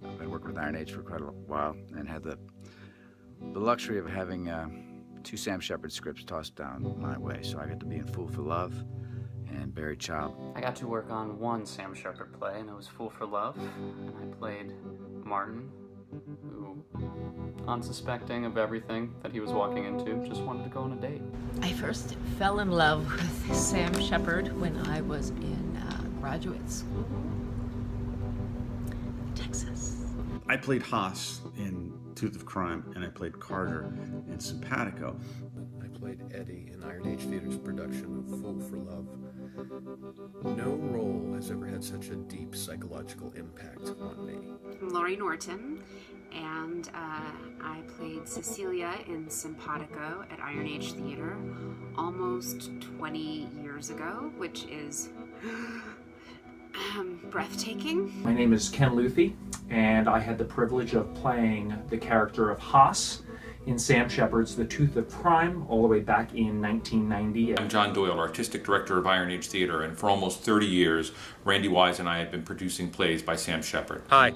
I've been working with Iron Age for quite a while and had the luxury of having 2 Sam Shepard scripts tossed down my way. So I got to be in Fool for Love and Buried Child. I got to work on one Sam Shepard play, and it was Fool for Love, and I played Martin, who, unsuspecting of everything that he was walking into, just wanted to go on a date. I first fell in love with Sam Shepard when I was in graduate school, Texas. I played Haas in Tooth of Crime, and I played Carter in Simpatico. I played Eddie in Iron Age Theater's production of Fool for Love. No role has ever had such a deep psychological impact on me. I'm Laurie Norton, and I played Cecilia in Simpatico at Iron Age Theater almost 20 years ago, which is breathtaking. My name is Ken Luthy, and I had the privilege of playing the character of Haas in Sam Shepard's The Tooth of Crime, all the way back in 1990. I'm John Doyle, Artistic Director of Iron Age Theater, and for almost 30 years, Randy Wise and I have been producing plays by Sam Shepard. Hi,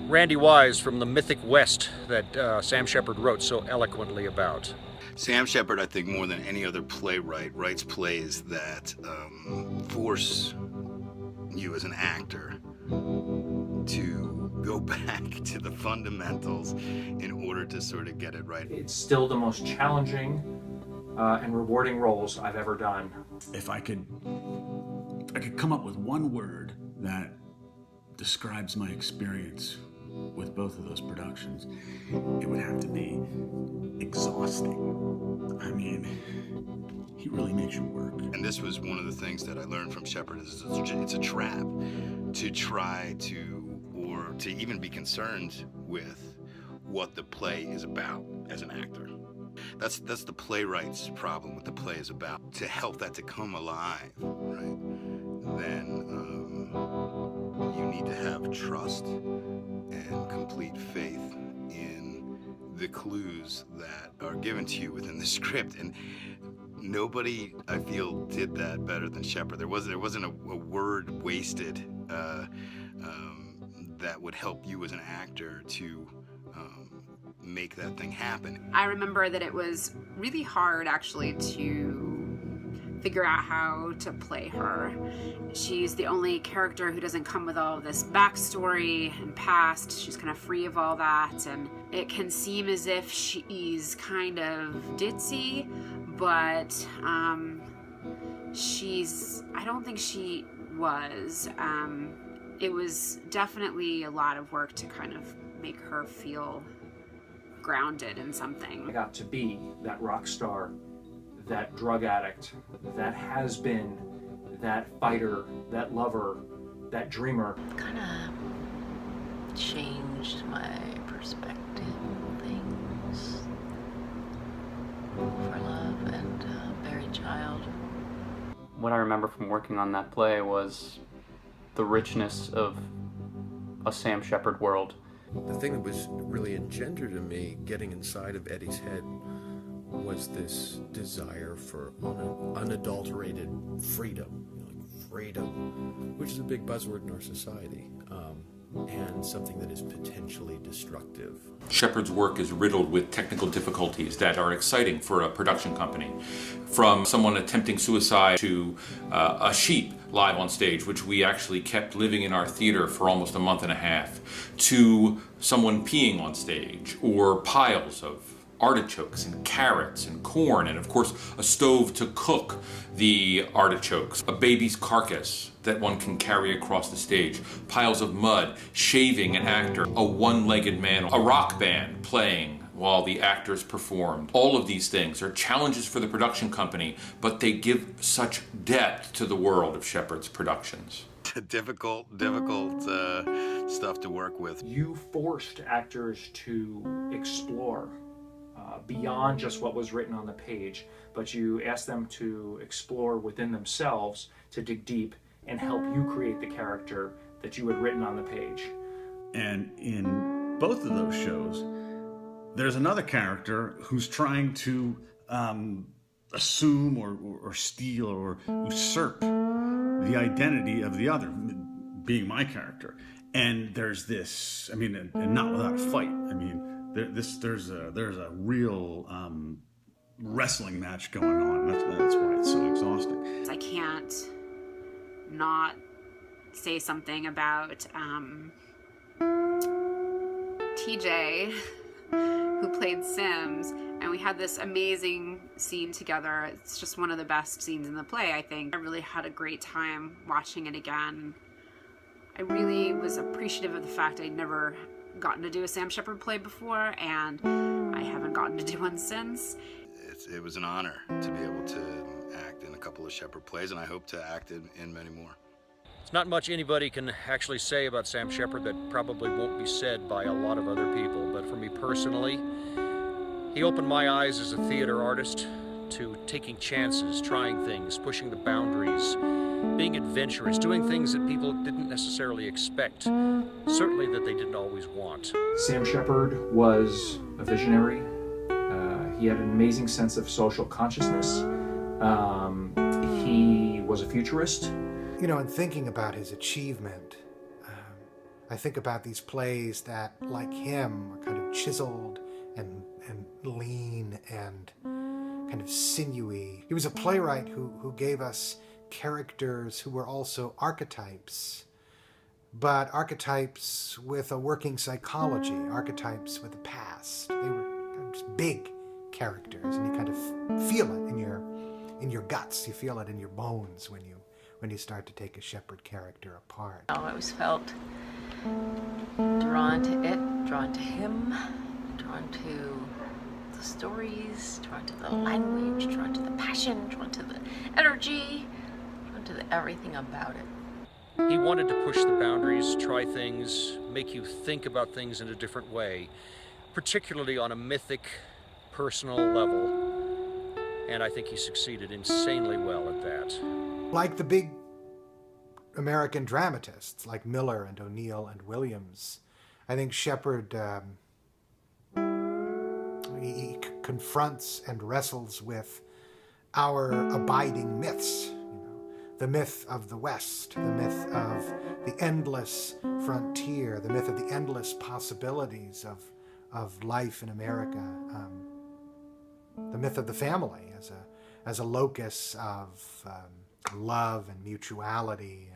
Randy Wise from the Mythic West that Sam Shepard wrote so eloquently about. Sam Shepard, I think, more than any other playwright, writes plays that force you as an actor to go back to the fundamentals in order to sort of get it right. It's still the most challenging and rewarding roles I've ever done. If I could come up with one word that describes my experience with both of those productions, it would have to be exhausting. I mean, he really makes you work. And this was one of the things that I learned from Shepard is it's a trap to try to, or to even be concerned with what the play is about as an actor. That's the playwright's problem, what the play is about. To help that to come alive, right? Then you need to have trust and complete faith in the clues that are given to you within the script. And nobody, I feel, did that better than Shepard. There wasn't a word wasted that would help you as an actor to make that thing happen. I remember that it was really hard, actually, to figure out how to play her. She's the only character who doesn't come with all of this backstory and past. She's kind of free of all that, and it can seem as if she's kind of ditzy, but I don't think she was. It was definitely a lot of work to kind of make her feel grounded in something. I got to be that rock star, that drug addict, that has-been, that fighter, that lover, that dreamer. Kind of changed my perspective on things. For Love and Buried Child. What I remember from working on that play was the richness of a Sam Shepard world. The thing that was really engendered in me getting inside of Eddie's head was this desire for unadulterated freedom, freedom, which is a big buzzword in our society, and something that is potentially destructive. Shepard's work is riddled with technical difficulties that are exciting for a production company. From someone attempting suicide to a sheep live on stage, which we actually kept living in our theater for almost a month and a half, to someone peeing on stage, or piles of artichokes and carrots and corn, and of course a stove to cook the artichokes, a baby's carcass that one can carry across the stage, piles of mud, shaving an actor, a one-legged man, a rock band playing while the actors performed. All of these things are challenges for the production company, but they give such depth to the world of Shepard's productions. Difficult stuff to work with. You forced actors to explore beyond just what was written on the page, but you asked them to explore within themselves, to dig deep and help you create the character that you had written on the page. And in both of those shows, there's another character who's trying to assume or steal or usurp the identity of the other, being my character. And there's this, I mean, and not without a fight. I mean, there's a real wrestling match going on. That's why it's so exhausting. I can't not say something about TJ, who played Sims, and we had this amazing scene together. It's just one of the best scenes in the play, I think. I really had a great time watching it again. I really was appreciative of the fact I'd never gotten to do a Sam Shepard play before, and I haven't gotten to do one since. It was an honor to be able to act in a couple of Shepard plays, and I hope to act in many more. It's not much anybody can actually say about Sam Shepard that probably won't be said by a lot of other people, but for me personally, he opened my eyes as a theater artist to taking chances, trying things, pushing the boundaries, being adventurous, doing things that people didn't necessarily expect, certainly that they didn't always want. Sam Shepard was a visionary. He had an amazing sense of social consciousness. He was a futurist. You know, in thinking about his achievement, I think about these plays that, like him, are kind of chiseled and lean and kind of sinewy. He was a playwright who gave us characters who were also archetypes, but archetypes with a working psychology, archetypes with a past. They were kind of just big characters, and you kind of feel it in your guts. You feel it in your bones when you start to take a Shepard character apart. I always felt drawn to it, drawn to him, drawn to the stories, drawn to the language, drawn to the passion, drawn to the energy, drawn to everything about it. He wanted to push the boundaries, try things, make you think about things in a different way, particularly on a mythic, personal level, and I think he succeeded insanely well at that. Like the big American dramatists like Miller and O'Neill and Williams, I think Shepard he confronts and wrestles with our abiding myths. The myth of the West, the myth of the endless frontier, the myth of the endless possibilities of life in America, the myth of the family as a locus of love and mutuality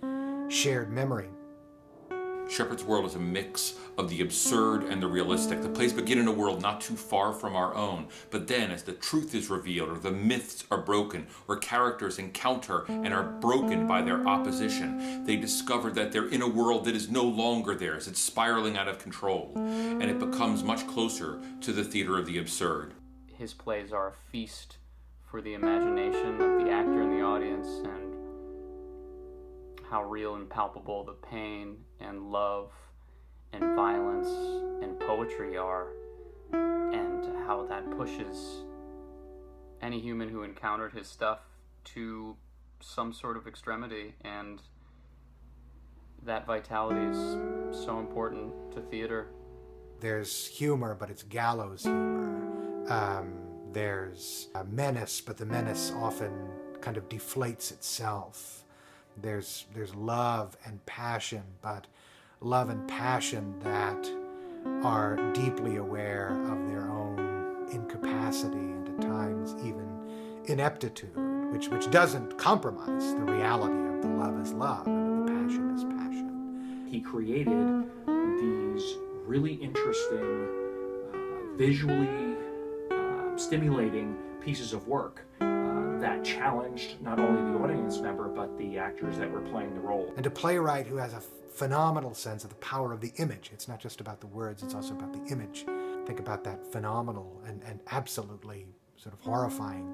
and shared memory. Shepard's world is a mix of the absurd and the realistic. The plays begin in a world not too far from our own, but then as the truth is revealed, or the myths are broken, or characters encounter and are broken by their opposition, they discover that they're in a world that is no longer theirs. It's spiraling out of control, and it becomes much closer to the theater of the absurd. His plays are a feast for the imagination of the actor and the audience, and how real and palpable the pain and love and violence and poetry are, and how that pushes any human who encountered his stuff to some sort of extremity, and that vitality is so important to theater. There's humor, but it's gallows humor. There's a menace, but the menace often kind of deflates itself. There's love and passion, but love and passion that are deeply aware of their own incapacity and at times even ineptitude, which doesn't compromise the reality of the love is love and the passion is passion. He created these really interesting, visually stimulating pieces of work that challenged not only the audience member, but the actors that were playing the role. And a playwright who has a phenomenal sense of the power of the image. It's not just about the words, it's also about the image. Think about that phenomenal and absolutely sort of horrifying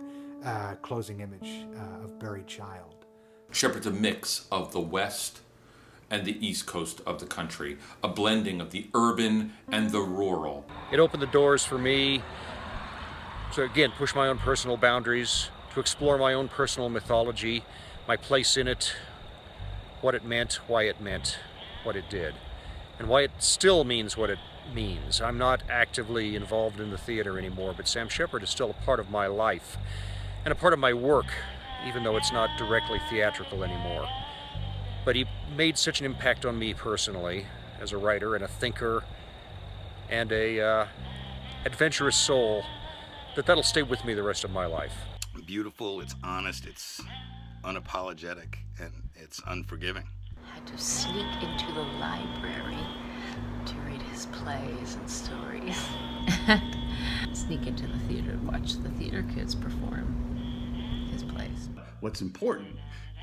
closing image of Buried Child. Shepard's a mix of the West and the East Coast of the country, a blending of the urban and the rural. It opened the doors for me to, again, push my own personal boundaries, to explore my own personal mythology, my place in it, what it meant, why it meant what it did, and why it still means what it means. I'm not actively involved in the theater anymore, but Sam Shepard is still a part of my life. and a part of my work, even though it's not directly theatrical anymore. But he made such an impact on me personally as a writer and a thinker and a adventurous soul that'll stay with me the rest of my life. Beautiful, it's honest, it's unapologetic, and it's unforgiving. Had to sneak into the library to read his plays and stories. Sneak into the theater to watch the theater kids perform his plays. What's important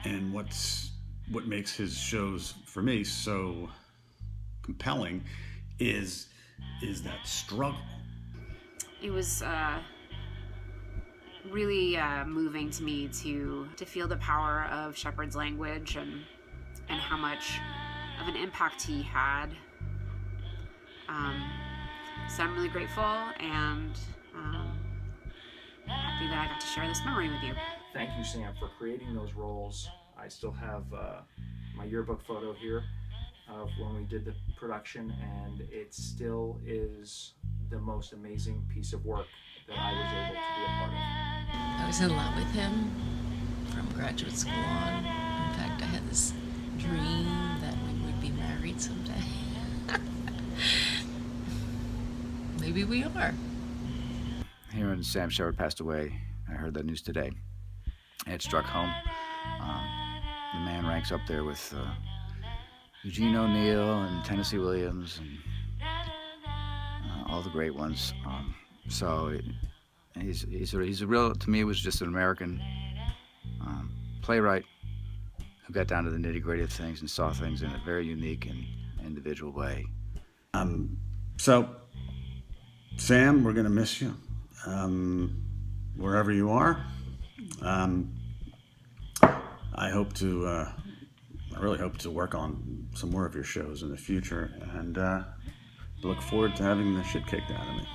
and what makes his shows for me so compelling is that struggle. It was really moving to me to feel the power of Shepard's language and how much of an impact he had. So I'm really grateful and happy that I got to share this memory with you. Thank you, Sam, for creating those roles. I still have my yearbook photo here of when we did the production, and it still is the most amazing piece of work that I was able to be a part of. I was in love with him from graduate school on. In fact, I had this dream that we would be married someday. Maybe we are. Hearing Sam Shepard passed away, I heard that news today. It struck home. The man ranks up there with Eugene O'Neill and Tennessee Williams and all the great ones. He's a real, to me, it was just an American playwright who got down to the nitty-gritty of things and saw things in a very unique and individual way. So, Sam, we're going to miss you wherever you are. I really hope to work on some more of your shows in the future, and look forward to having the shit kicked out of me.